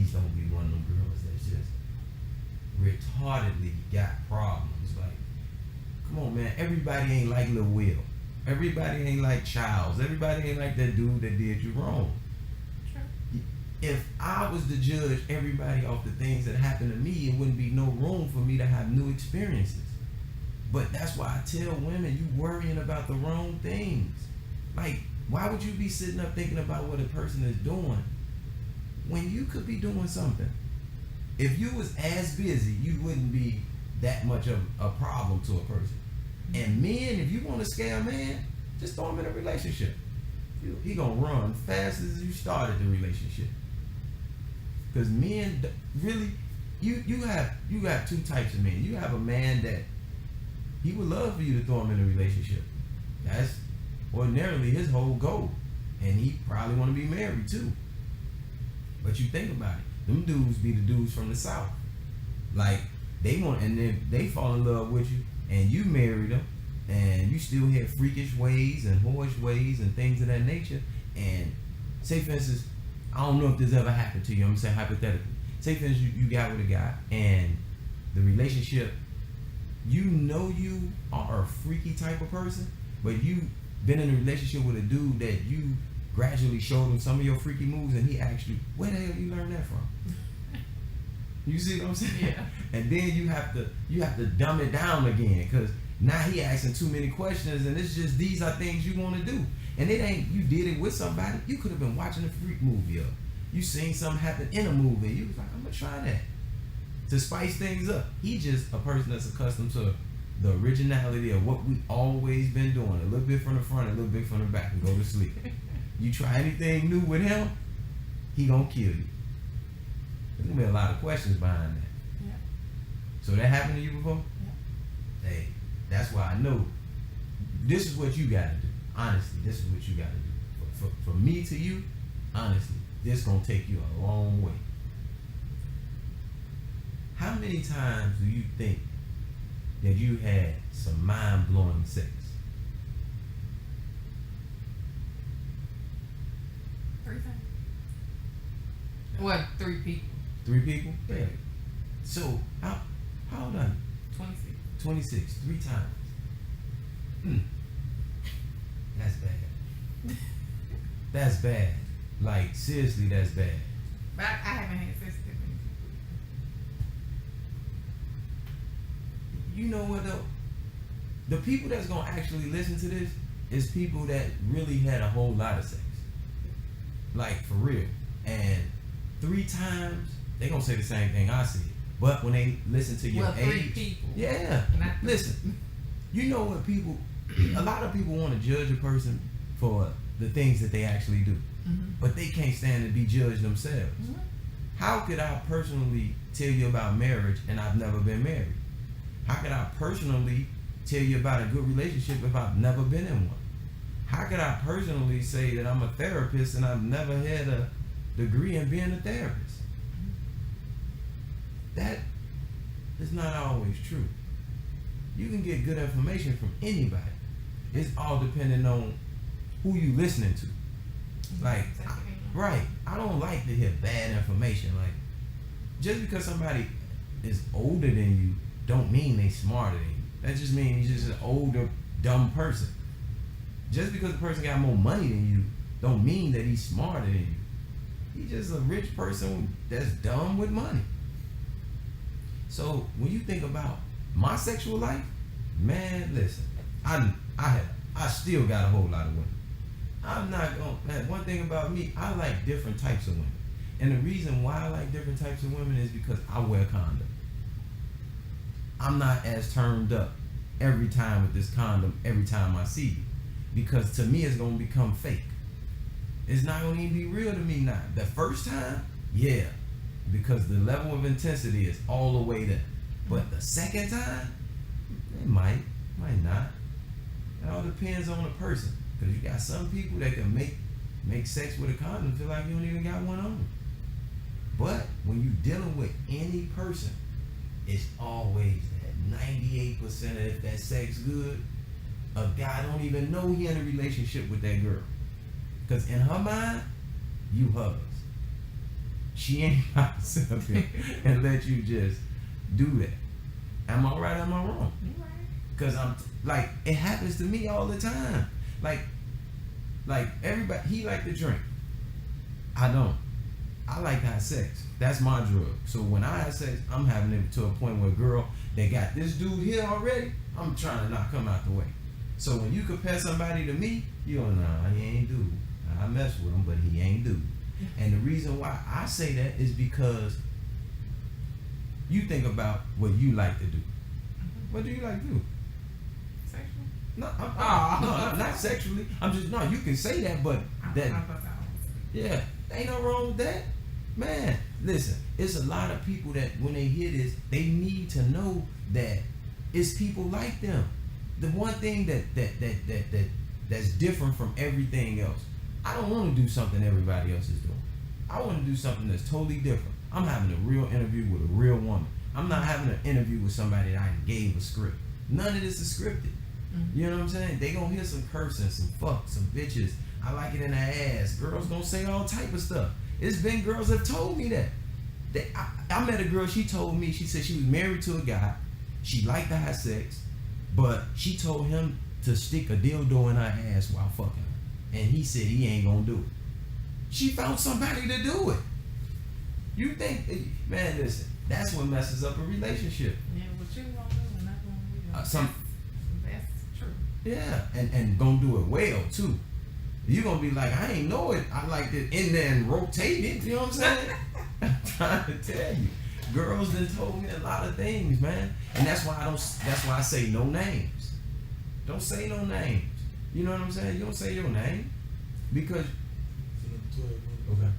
please don't be one of them girls that's just retardedly got problems. Like, come on, man. Everybody ain't like Lil Will. Everybody ain't like Childs. Everybody ain't like that dude that did you wrong. Sure. If I was to judge everybody off the things that happened to me, it wouldn't be no room for me to have new experiences. But that's why I tell women, you worrying about the wrong things. Like, why would you be sitting up thinking about what a person is doing when you could be doing something? If you was as busy, you wouldn't be that much of a problem to a person. And men, if you want to scare a man, just throw him in a relationship. He gonna run fast as you started the relationship. Because men, really, you have two types of men. You have a man that he would love for you to throw him in a relationship. That's ordinarily his whole goal. And he probably want to be married too. But you think about it, them dudes be the dudes from the South. Like, they want, and then they fall in love with you, and you marry them, and you still have freakish ways and whorish ways and things of that nature. And say, for instance, I don't know if this ever happened to you, I'm saying hypothetically. Say, for instance, you got with a guy, and the relationship, you know you are a freaky type of person, but you been in a relationship with a dude that you gradually showed him some of your freaky moves, and he asked you, where the hell you learn that from? You see what I'm saying? Yeah. And then you have to dumb it down again, because now he asking too many questions, and it's just, these are things you want to do. And it ain't, you did it with somebody. You could have been watching a freak movie, or you seen something happen in a movie, and you was like, I'm gonna try that to spice things up. He just a person that's accustomed to the originality of what we always been doing. A little bit from the front, a little bit from the back, and go to sleep. You try anything new with him, he gonna kill you. There's gonna be a lot of questions behind that. Yeah. So that happened to you before? Yeah. Hey, that's why I know this is what you gotta do. Honestly, this is what you gotta do. For me to you, honestly, this gonna take you a long way. How many times do you think that you had some mind-blowing sex? 3 times. What, 3 people? 3 people? Yeah. So, how old are you? 26. 26, 3 times. That's bad. That's bad. Like, seriously, that's bad. But I haven't had sex with many people. You know what, though? The people that's going to actually listen to this is people that really had a whole lot of sex. Like, for real. And 3 times, they going to say the same thing I said. But when they listen to your age... 3 people. Yeah. Listen, you know what people... A lot of people want to judge a person for the things that they actually do. Mm-hmm. But they can't stand to be judged themselves. Mm-hmm. How could I personally tell you about marriage and I've never been married? How could I personally tell you about a good relationship if I've never been in one? How could I personally say that I'm a therapist and I've never had a degree in being a therapist? That is not always true. You can get good information from anybody. It's all depending on who you listening to. Like, right, I don't like to hear bad information. Like, just because somebody is older than you don't mean they smarter than you. That just means he's just an older, dumb person. Just because a person got more money than you don't mean that he's smarter than you. He's just a rich person that's dumb with money. So when you think about my sexual life, man, listen, I still got a whole lot of women. I'm not gonna, one thing about me, I like different types of women. And the reason why I like different types of women is because I wear condom. I'm not as turned up every time with this condom every time I see you. Because to me, it's gonna become fake. It's not gonna even be real to me now. The first time, yeah, because the level of intensity is all the way there. But the second time, it might not. It all depends on the person. Because you got some people that can make sex with a condom feel like you don't even got one on. But when you're dealing with any person, it's always that 98% of if that sex good, a guy don't even know he in a relationship with that girl. Because in her mind, you hers. She ain't about to sit up here and let you just do that. Am I right? Am I wrong? You right. Cause I'm like, it happens to me all the time. Like everybody, he like to drink. I don't. I like to have sex. That's my drug. So when I have sex, I'm having it to a point where, girl, they got this dude here already. I'm trying to not come out the way. So when you compare somebody to me, you go, nah, he ain't dude. I mess with him, but he ain't dude. And the reason why I say that is because you think about what you like to do. What do you like to do? Sexual? No, not sexually. I'm just, no, you can say that, but that, yeah, ain't no wrong with that. Man, listen, it's a lot of people that when they hear this, they need to know that it's people like them. The one thing that's different from everything else, I don't want to do something everybody else is doing. I want to do something that's totally different. I'm having a real interview with a real woman. I'm not having an interview with somebody that I gave a script. None of this is scripted. You know what I'm saying? They gonna hear some cursing, some fuck, some bitches. I like it in their ass. Girls gonna say all type of stuff. It's been girls that have told me that. I met a girl, she told me, she said she was married to a guy. She liked to have sex, but she told him to stick a dildo in her ass while fucking her. And he said he ain't gonna do it. She found somebody to do it. You think, man, listen, that's what messes up a relationship. Yeah, what you gonna do and not gonna do. That's true. Yeah, and gonna do it well too. You gonna be like, I ain't know it. I like it in there and rotate it. You know what I'm saying? I'm trying to tell you, girls done told me a lot of things, man, and that's why I don't. That's why I say no names. Don't say no names. You know what I'm saying? You don't say your name because. Okay.